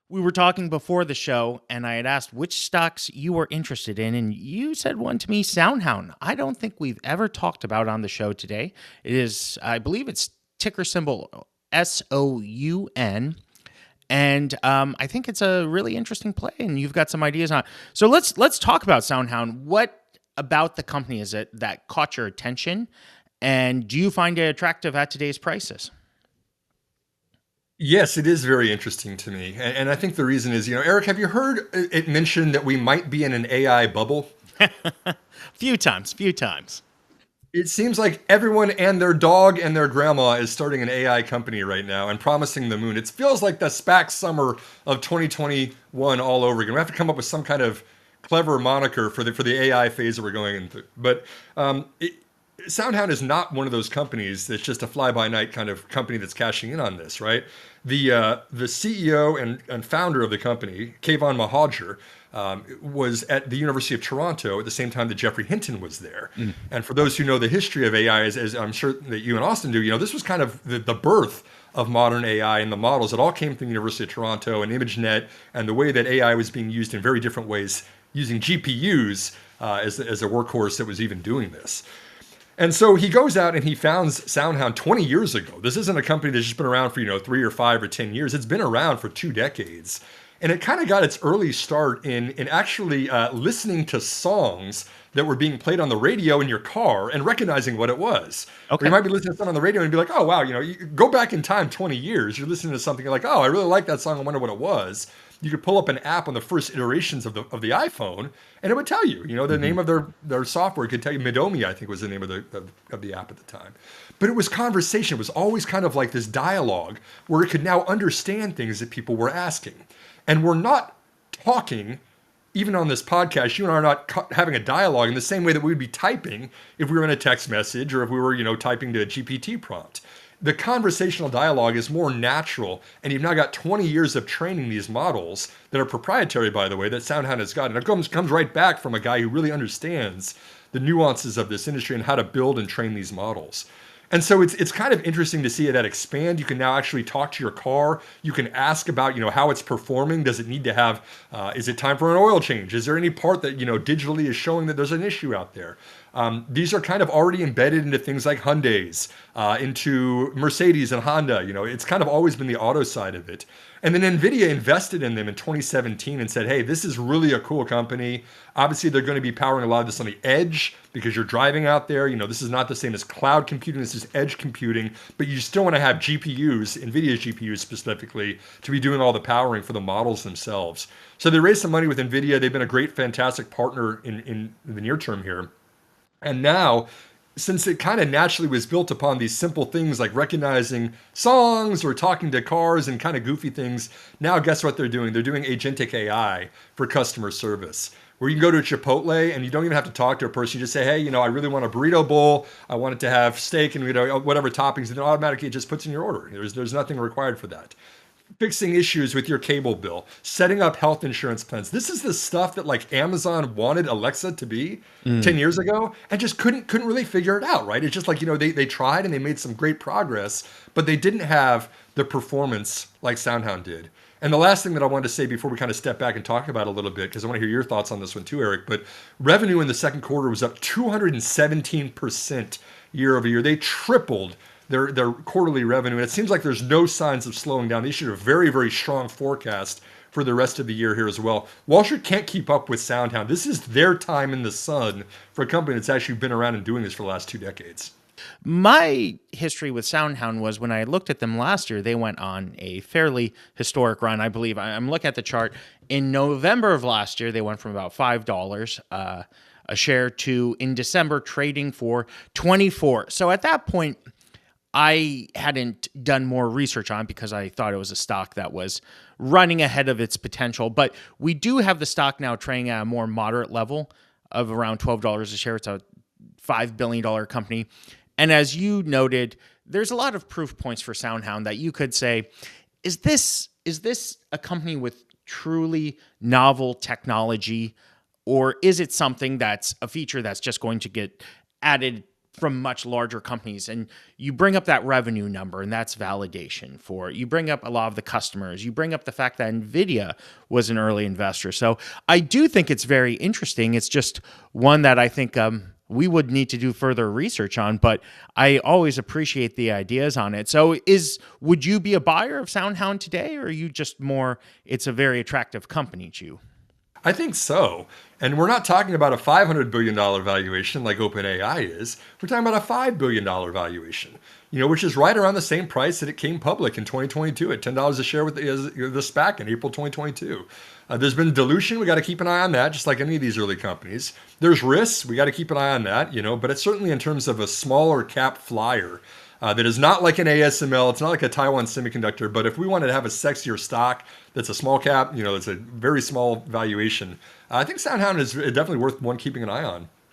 We were talking before the show, and I had asked which stocks you were interested in, and you said one to me, SoundHound. I don't think we've ever talked about on the show today. It is, I believe it's ticker symbol SOUN, and I think it's a really interesting play, and you've got some ideas on it. So let's talk about SoundHound. What about the company is it that caught your attention, and do you find it attractive at today's prices? Yes, it is very interesting to me. And I think the reason is, Eric, have you heard it mentioned that we might be in an AI bubble? Few times. It seems like everyone and their dog and their grandma is starting an AI company right now and promising the moon. It feels like the SPAC summer of 2021 all over again. We have to come up with some kind of clever moniker for the AI phase that we're going into. But SoundHound is not one of those companies that's just a fly-by-night kind of company that's cashing in on this, right? The CEO and founder of the company, Kayvon Mohajer, was at the University of Toronto at the same time that Jeffrey Hinton was there. And for those who know the history of AI, as I'm sure that you and Austin do, this was kind of the birth of modern AI and the models. It all came from the University of Toronto and ImageNet and the way that AI was being used in very different ways, using GPUs as a workhorse that was even doing this. And so he goes out and he founds SoundHound 20 years ago. This isn't a company that's just been around for, 3 or 5 or 10 years. It's been around for 2 decades. And it kind of got its early start in actually listening to songs that were being played on the radio in your car and recognizing what it was. Or Okay. you might be listening to something on the radio and be like, oh, wow, you go back in time 20 years. You're listening to something, you're like, oh, I really like that song. I wonder what it was. You could pull up an app on the first iterations of the iPhone, and it would tell you. The name of their software. It could tell you. Midomi, I think, was the name of the app at the time. But it was conversation. It was always kind of like this dialogue where it could now understand things that people were asking. And we're not talking, even on this podcast, you and I are not having a dialogue in the same way that we would be typing if we were in a text message or if we were, typing to a GPT prompt. The conversational dialogue is more natural, and you've now got 20 years of training these models that are proprietary, by the way, that SoundHound has got. And it comes right back from a guy who really understands the nuances of this industry and how to build and train these models. And so it's kind of interesting to see that expand. You can now actually talk to your car. You can ask about, how it's performing. Does it need to have, is it time for an oil change? Is there any part that, digitally is showing that there's an issue out there? These are kind of already embedded into things like Hyundai's, into Mercedes and Honda. It's kind of always been the auto side of it. And then NVIDIA invested in them in 2017 and said, hey, this is really a cool company. Obviously, they're going to be powering a lot of this on the edge because you're driving out there. This is not the same as cloud computing. This is edge computing. But you still want to have GPUs, NVIDIA's GPUs specifically, to be doing all the powering for the models themselves. So they raised some money with NVIDIA. They've been a great, fantastic partner in the near term here. And now, since it kind of naturally was built upon these simple things like recognizing songs or talking to cars and kind of goofy things, now guess what they're doing? They're doing agentic AI for customer service, where you can go to a Chipotle and you don't even have to talk to a person. You just say, hey, I really want a burrito bowl. I want it to have steak and whatever toppings, and then automatically it just puts in your order. There's nothing required for that. Fixing issues with your cable bill, setting up health insurance plans. This is the stuff that like Amazon wanted Alexa to be 10 years ago and just couldn't really figure it out, right? It's just like, they tried and they made some great progress, but they didn't have the performance like SoundHound did. And the last thing that I wanted to say before we kind of step back and talk about it a little bit, because I want to hear your thoughts on this one too, Eric, but revenue in the second quarter was up 217% year over year. They tripled their quarterly revenue. And it seems like there's no signs of slowing down. They issued a very, very strong forecast for the rest of the year here as well. Wall Street can't keep up with SoundHound. This is their time in the sun for a company that's actually been around and doing this for the last 2 decades. My history with SoundHound was when I looked at them last year, they went on a fairly historic run. I believe I'm looking at the chart. In November of last year, they went from about $5 a share to in December trading for 24. So at that point, I hadn't done more research on it because I thought it was a stock that was running ahead of its potential. But we do have the stock now trading at a more moderate level of around $12 a share. It's a $5 billion company. And as you noted, there's a lot of proof points for SoundHound that you could say, is this a company with truly novel technology, or is it something that's a feature that's just going to get added from much larger companies, and you bring up that revenue number, and that's validation for it. You bring up a lot of the customers. You bring up the fact that NVIDIA was an early investor. So I do think it's very interesting. It's just one that I think we would need to do further research on, but I always appreciate the ideas on it. So would you be a buyer of SoundHound today, or are you just more, it's a very attractive company to you? I think so. And we're not talking about a $500 billion valuation like OpenAI is. We're talking about a $5 billion valuation, which is right around the same price that it came public in 2022 at $10 a share with the SPAC in April 2022. There's been dilution. We got to keep an eye on that, just like any of these early companies. There's risks. We got to keep an eye on that, but it's certainly in terms of a smaller cap flyer. That is not like an ASML. It's not like a Taiwan Semiconductor. But if we wanted to have a sexier stock that's a small cap, it's a very small valuation, I think SoundHound is definitely worth one keeping an eye on.